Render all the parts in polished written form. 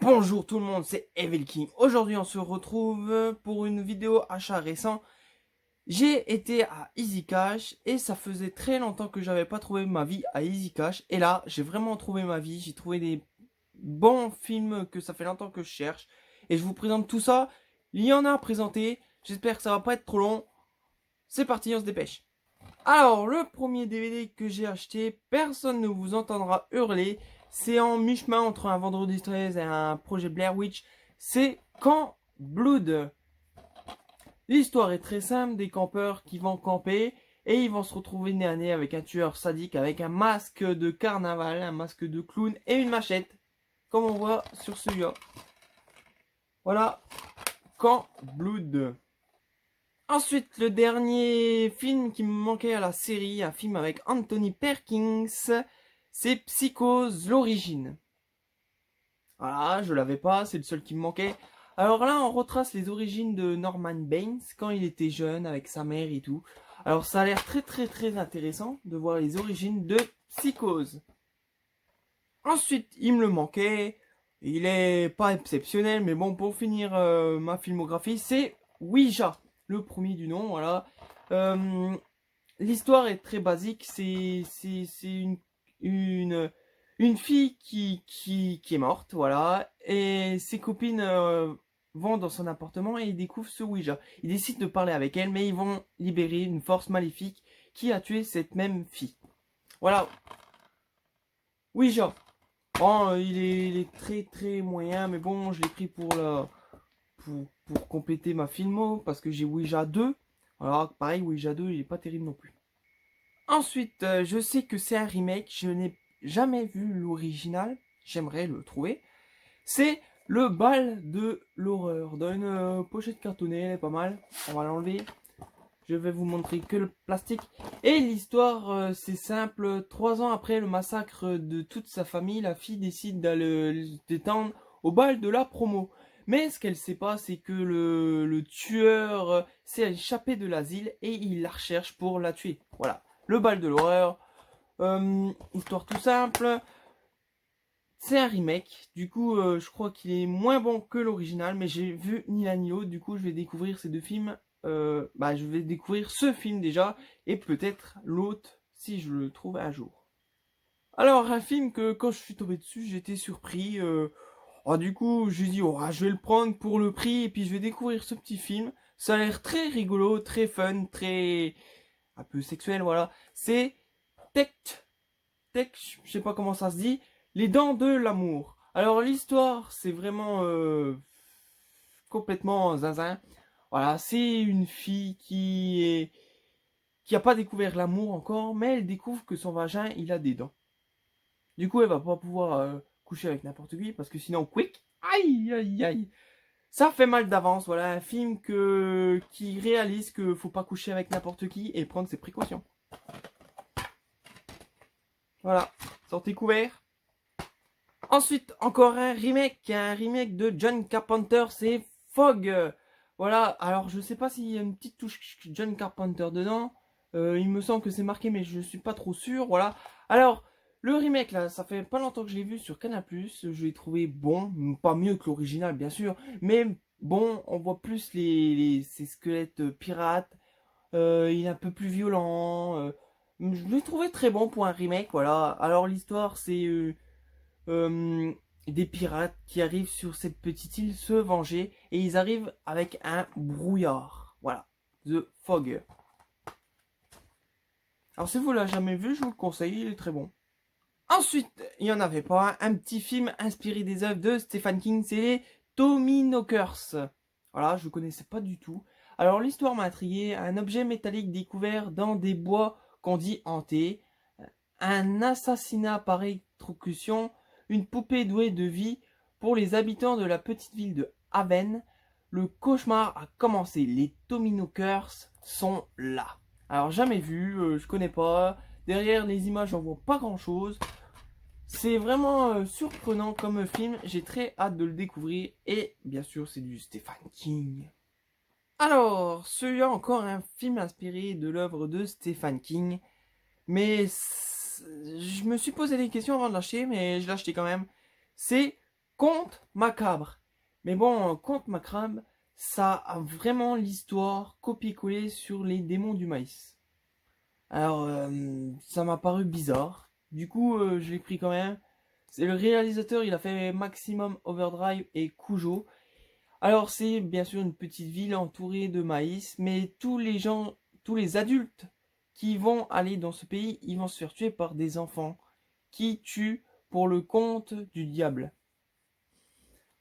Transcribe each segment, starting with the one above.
Bonjour tout le monde, c'est Evil King. Aujourd'hui on se retrouve pour une vidéo achat récent. J'ai été à Easy Cash et ça faisait très longtemps que j'avais pas trouvé ma vie à Easy Cash. Et là j'ai vraiment trouvé ma vie, j'ai trouvé des bons films que ça fait longtemps que je cherche. Et je vous présente tout ça, il y en a à présenter, j'espère que ça va pas être trop long. C'est parti, on se dépêche. Alors, le premier DVD que j'ai acheté, personne ne vous entendra hurler. C'est en mi-chemin entre un Vendredi 13 et un projet Blair Witch. C'est Camp Blood. L'histoire est très simple, des campeurs qui vont camper et ils vont se retrouver nez à nez avec un tueur sadique avec un masque de carnaval, un masque de clown et une machette. Comme on voit sur celui-là. Voilà, Camp Blood. Ensuite, le dernier film qui me manquait à la série, un film avec Anthony Perkins, c'est Psychose, l'origine. Voilà, je l'avais pas, c'est le seul qui me manquait. Alors là, on retrace les origines de Norman Baines quand il était jeune avec sa mère et tout. Alors ça a l'air très intéressant de voir les origines de Psychose. Ensuite, il me le manquait. Il est pas exceptionnel, mais bon, pour finir ma filmographie, c'est Ouija, le premier du nom, voilà. Euh, L'histoire est très basique, c'est une fille qui est morte, voilà, et ses copines vont dans son appartement et ils découvrent ce Ouija. Ils décident de parler avec elle, mais ils vont libérer une force maléfique qui a tué cette même fille. Voilà, Ouija. Bon, il est très moyen, mais bon, je l'ai pris pour compléter ma filmo, parce que j'ai Ouija 2. Alors, pareil, Ouija 2, il est pas terrible non plus. Ensuite, je sais que c'est un remake, je n'ai jamais vu l'original, j'aimerais le trouver. C'est le bal de l'horreur, dans une pochette cartonnée, elle est pas mal, on va l'enlever. Je vais vous montrer que le plastique. Et l'histoire, c'est simple. 3 ans après le massacre de toute sa famille, la fille décide d'aller se détendre au bal de la promo. Mais ce qu'elle sait pas, c'est que le tueur s'est échappé de l'asile et il la recherche pour la tuer. Voilà, le bal de l'horreur. Histoire tout simple. C'est un remake. Du coup, je crois qu'il est moins bon que l'original, mais j'ai vu ni l'un ni l'autre. Du coup, je vais découvrir ces deux films. Je vais découvrir ce film déjà et peut-être l'autre si je le trouve un jour. Alors, un film que quand je suis tombé dessus, j'étais surpris. Du coup, j'ai dit, oh, je vais le prendre pour le prix et puis je vais découvrir ce petit film. Ça a l'air très rigolo, très fun, très un peu sexuel, voilà. C'est Tech, je sais pas comment ça se dit, Les Dents de l'amour. Alors l'histoire, c'est vraiment complètement zinzin. Voilà, c'est une fille qui a pas découvert l'amour encore, mais elle découvre que son vagin, il a des dents. Du coup, elle va pas pouvoir coucher avec n'importe qui parce que sinon, quick, aïe. Ça fait mal d'avance. Voilà, un film qui réalise que faut pas coucher avec n'importe qui et prendre ses précautions. Voilà, sortez couvert. Ensuite, encore un remake de John Carpenter, c'est Fog. Voilà, alors je sais pas s'il y a une petite touche John Carpenter dedans. Il me semble que c'est marqué, mais je suis pas trop sûr. Voilà. Alors, le remake là, ça fait pas longtemps que je l'ai vu sur Canal+. Je l'ai trouvé bon, pas mieux que l'original bien sûr, mais bon, on voit plus ces squelettes pirates. Il est un peu plus violent. Je l'ai trouvé très bon pour un remake. Voilà. Alors l'histoire, c'est euh, des pirates qui arrivent sur cette petite île se venger et ils arrivent avec un brouillard. Voilà, The Fog. Alors si vous l'avez jamais vu, je vous le conseille, il est très bon. Ensuite, il n'y en avait pas, un petit film inspiré des œuvres de Stephen King, c'est les Tommyknockers. Voilà, je ne connaissais pas du tout. Alors l'histoire m'a intrigué, un objet métallique découvert dans des bois qu'on dit hantés, un assassinat par électrocution, une poupée douée de vie. Pour les habitants de la petite ville de Haven, le cauchemar a commencé. Les Tommyknockers sont là. Alors jamais vu, je connais pas. Derrière les images, on voit pas grand chose. C'est vraiment surprenant comme film. J'ai très hâte de le découvrir. Et bien sûr, c'est du Stephen King. Alors, celui-là encore un film inspiré de l'œuvre de Stephen King. Mais je me suis posé des questions avant de l'acheter, mais je l'ai acheté quand même. C'est Conte macabre. Mais bon, conte macabre, ça a vraiment l'histoire copié-collé sur les démons du maïs. Alors, ça m'a paru bizarre. Du coup, je l'ai pris quand même. C'est le réalisateur, il a fait Maximum Overdrive et Cujo. Alors, c'est bien sûr une petite ville entourée de maïs, mais tous les gens, tous les adultes qui vont aller dans ce pays, ils vont se faire tuer par des enfants qui tuent pour le compte du diable.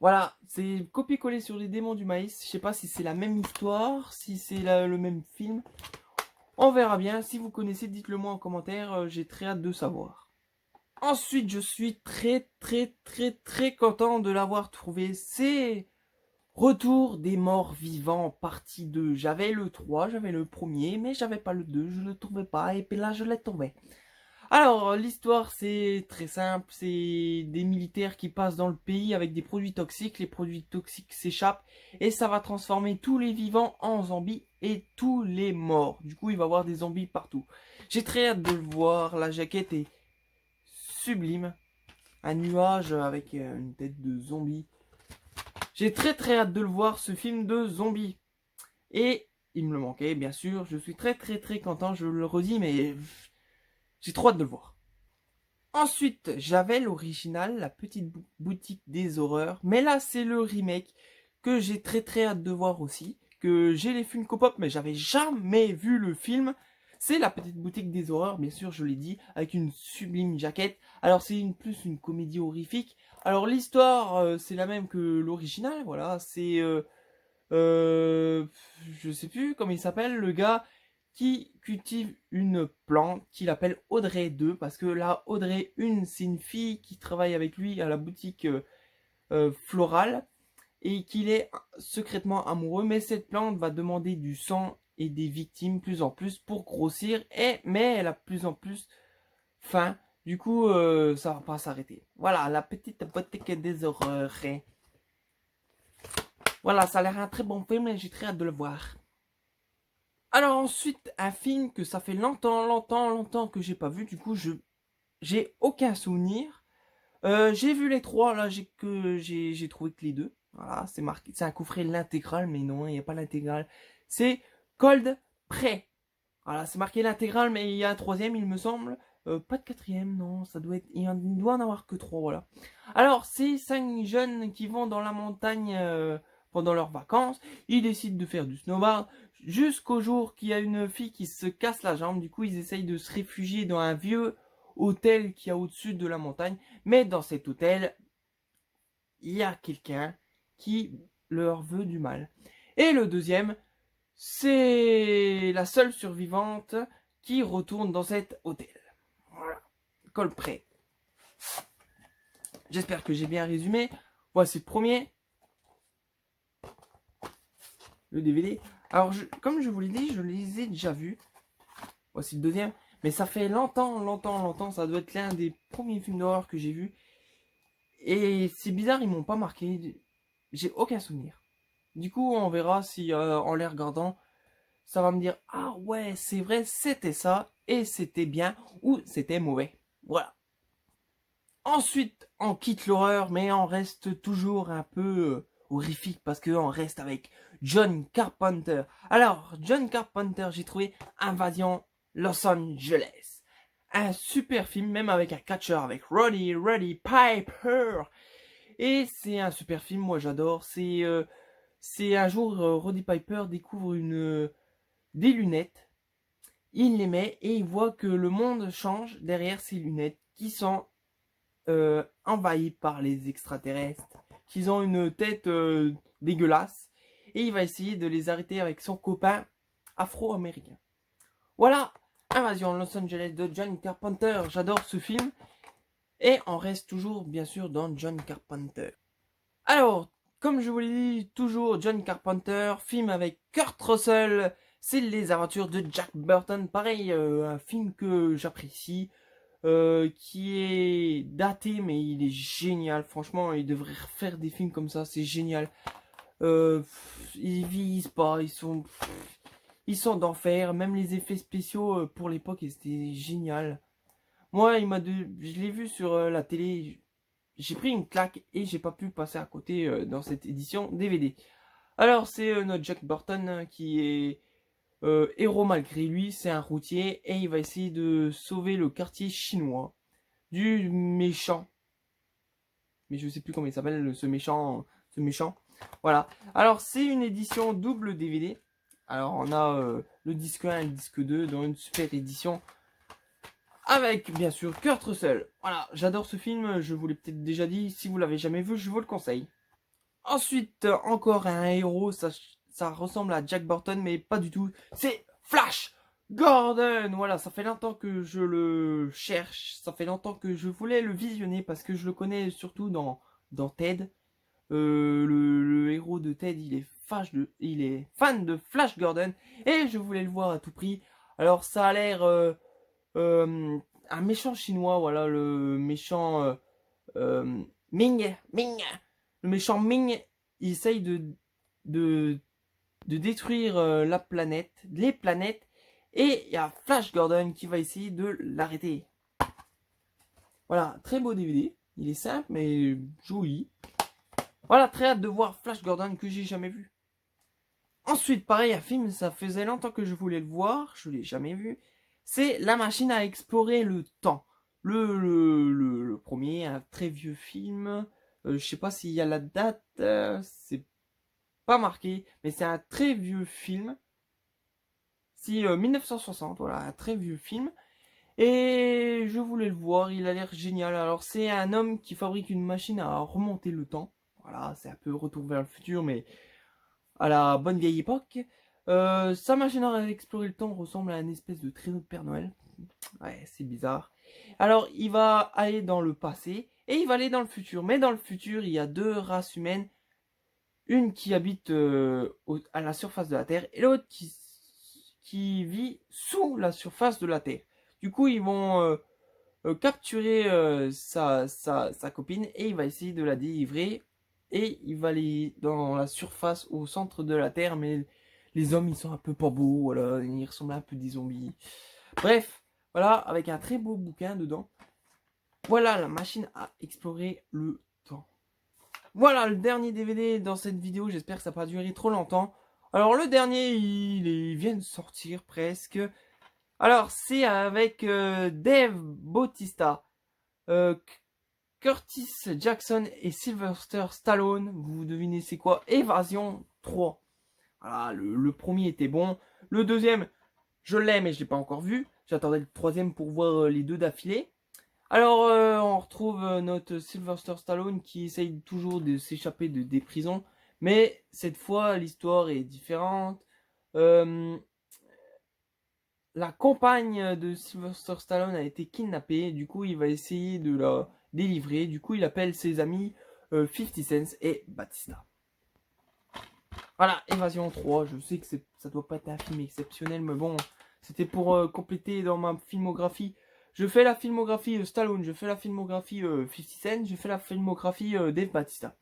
Voilà, c'est copié-collé sur les démons du maïs. Je sais pas si c'est la même histoire, si c'est le même film. On verra bien. Si vous connaissez, dites-le moi en commentaire. J'ai très hâte de savoir. Ensuite, je suis très content de l'avoir trouvé. C'est Retour des morts vivants, partie 2. J'avais le 3, j'avais le premier, mais j'avais pas le 2, je le trouvais pas, et puis là je l'ai trouvé. Alors, l'histoire c'est très simple, c'est des militaires qui passent dans le pays avec des produits toxiques, les produits toxiques s'échappent, et ça va transformer tous les vivants en zombies et tous les morts. Du coup, il va y avoir des zombies partout. J'ai très hâte de le voir, la jaquette est sublime. Un nuage avec une tête de zombie. J'ai très hâte de le voir, ce film de zombies. Et il me le manquait, bien sûr. Je suis très content, je le redis, mais j'ai trop hâte de le voir. Ensuite, j'avais l'original, la petite boutique des horreurs. Mais là, c'est le remake que j'ai très hâte de voir aussi. Que j'ai les Funko Pop, mais j'avais jamais vu le film. C'est la petite boutique des horreurs, bien sûr, je l'ai dit, avec une sublime jaquette. Alors, c'est plus une comédie horrifique. Alors, l'histoire, c'est la même que l'original, voilà. C'est, je sais plus comment il s'appelle, le gars qui cultive une plante qu'il appelle Audrey 2, parce que là, Audrey 1, c'est une fille qui travaille avec lui à la boutique florale, et qu'il est secrètement amoureux, mais cette plante va demander du sang et des victimes plus en plus pour grossir, mais elle a plus en plus faim. Du coup, ça va pas s'arrêter. Voilà, la petite boutique des horreurs. Voilà, ça a l'air un très bon film et j'ai très hâte de le voir. Alors ensuite, un film que ça fait longtemps que j'ai pas vu. Du coup, j'ai aucun souvenir. J'ai vu les trois, là, j'ai trouvé que les deux. Voilà, c'est marqué, c'est un coffret l'intégrale, mais non, il n'y a pas l'intégrale. C'est Cold Prey. Voilà, c'est marqué l'intégrale, mais il y a un troisième, il me semble. Pas de quatrième, non, ça doit être, il doit en avoir que trois, voilà. Alors, c'est 5 jeunes qui vont dans la montagne pendant leurs vacances. Ils décident de faire du snowboard jusqu'au jour qu'il y a une fille qui se casse la jambe. Du coup, ils essayent de se réfugier dans un vieux hôtel qui est au-dessus de la montagne. Mais dans cet hôtel, il y a quelqu'un qui leur veut du mal. Et le deuxième, c'est la seule survivante qui retourne dans cet hôtel. Voilà, col prêt. J'espère que j'ai bien résumé. Voici le premier. Le DVD. Alors, comme je vous l'ai dit, je les ai déjà vus. Voici le deuxième. Mais ça fait longtemps. Ça doit être l'un des premiers films d'horreur que j'ai vu. Et c'est bizarre, ils m'ont pas marqué. J'ai aucun souvenir. Du coup, on verra si en les regardant, ça va me dire, ah ouais, c'est vrai, c'était ça, et c'était bien, ou c'était mauvais. Voilà. Ensuite, on quitte l'horreur, mais on reste toujours un peu horrifique, parce qu'on reste avec John Carpenter. Alors, John Carpenter, j'ai trouvé Invasion Los Angeles. Un super film, même avec un catcheur, avec Roddy Piper. Et c'est un super film, moi j'adore. C'est un jour, Roddy Piper découvre des lunettes. Il les met et il voit que le monde change derrière ces lunettes qui sont envahies par les extraterrestres, qu'ils ont une tête dégueulasse. Et il va essayer de les arrêter avec son copain afro-américain. Voilà, Invasion Los Angeles de John Carpenter. J'adore ce film. Et on reste toujours, bien sûr, dans John Carpenter. Alors, comme je vous l'ai dit, toujours John Carpenter, film avec Kurt Russell, c'est Les Aventures de Jack Burton. Pareil, un film que j'apprécie, qui est daté, mais il est génial. Franchement, il devrait refaire des films comme ça, c'est génial. Ils vieillissent pas, ils sont d'enfer. Même les effets spéciaux pour l'époque, c'était génial. Moi, je l'ai vu sur la télé. j'ai pris une claque et j'ai pas pu passer à côté dans cette édition DVD. Alors c'est notre Jack Burton qui est héros malgré lui, c'est un routier et il va essayer de sauver le quartier chinois du méchant. Mais je sais plus comment il s'appelle ce méchant. Voilà. Alors c'est une édition double DVD. Alors on a le disque 1 et le disque 2 dans une super édition. Avec bien sûr Kurt Russell. Voilà, j'adore ce film, je vous l'ai peut-être déjà dit. Si vous l'avez jamais vu, je vous le conseille. Ensuite, encore un héros, ça ressemble à Jack Burton, mais pas du tout. C'est Flash Gordon. Voilà, ça fait longtemps que je le cherche. Ça fait longtemps que je voulais le visionner parce que je le connais surtout dans Ted. Le héros de Ted, il est fan de Flash Gordon et je voulais le voir à tout prix. Alors ça a l'air un méchant chinois, voilà, le méchant Ming. Le méchant Ming, il essaye de détruire la planète, les planètes, et il y a Flash Gordon qui va essayer de l'arrêter. Voilà, très beau DVD. Il est simple mais joli. Voilà, très hâte de voir Flash Gordon que j'ai jamais vu. Ensuite, pareil, un film, ça faisait longtemps que je voulais le voir, je l'ai jamais vu. C'est La Machine à explorer le temps. Le premier, un très vieux film. Je sais pas s'il y a la date, c'est pas marqué, mais c'est un très vieux film. Si 1960, voilà, un très vieux film. Et je voulais le voir, il a l'air génial. Alors c'est un homme qui fabrique une machine à remonter le temps. Voilà, c'est un peu retour vers le futur, mais à la bonne vieille époque. Sa machine à explorer le temps ressemble à une espèce de traîneau de Père Noël. Ouais, c'est bizarre. Alors, il va aller dans le passé et il va aller dans le futur. Mais dans le futur, il y a deux races humaines. Une qui habite à la surface de la Terre et l'autre qui vit sous la surface de la Terre. Du coup, ils vont capturer sa copine et il va essayer de la délivrer. Et il va aller dans la surface, au centre de la Terre, mais les hommes, ils sont un peu pas beaux, voilà, ils ressemblent un peu des zombies. Bref, voilà, avec un très beau bouquin dedans. Voilà, La Machine à explorer le temps. Voilà, le dernier DVD dans cette vidéo, j'espère que ça n'a pas duré trop longtemps. Alors, le dernier, il vient de sortir presque. Alors, c'est avec Dave Bautista. Curtis Jackson et Sylvester Stallone, vous devinez c'est quoi? Évasion 3. Voilà, le premier était bon. Le deuxième, je l'aime mais je l'ai pas encore vu. J'attendais le troisième pour voir les deux d'affilée. Alors, on retrouve notre Sylvester Stallone qui essaye toujours de s'échapper des prisons. Mais cette fois, l'histoire est différente. La compagne de Sylvester Stallone a été kidnappée. Du coup, il va essayer de la délivrer. Du coup, il appelle ses amis 50 Cent et Batista. Voilà, Évasion 3. Je sais que ça doit pas être un film exceptionnel, mais bon, c'était pour compléter dans ma filmographie. Je fais la filmographie Stallone, je fais la filmographie 50 Cent, je fais la filmographie Dave Batista.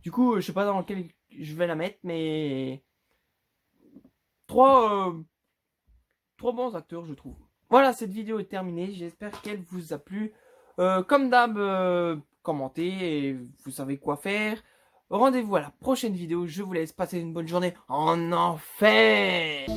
Du coup, je sais pas dans lequel je vais la mettre, mais trois bons acteurs, je trouve. Voilà, cette vidéo est terminée. J'espère qu'elle vous a plu. Comme d'hab, commentez et vous savez quoi faire. Rendez-vous à la prochaine vidéo. Je vous laisse passer une bonne journée en enfer.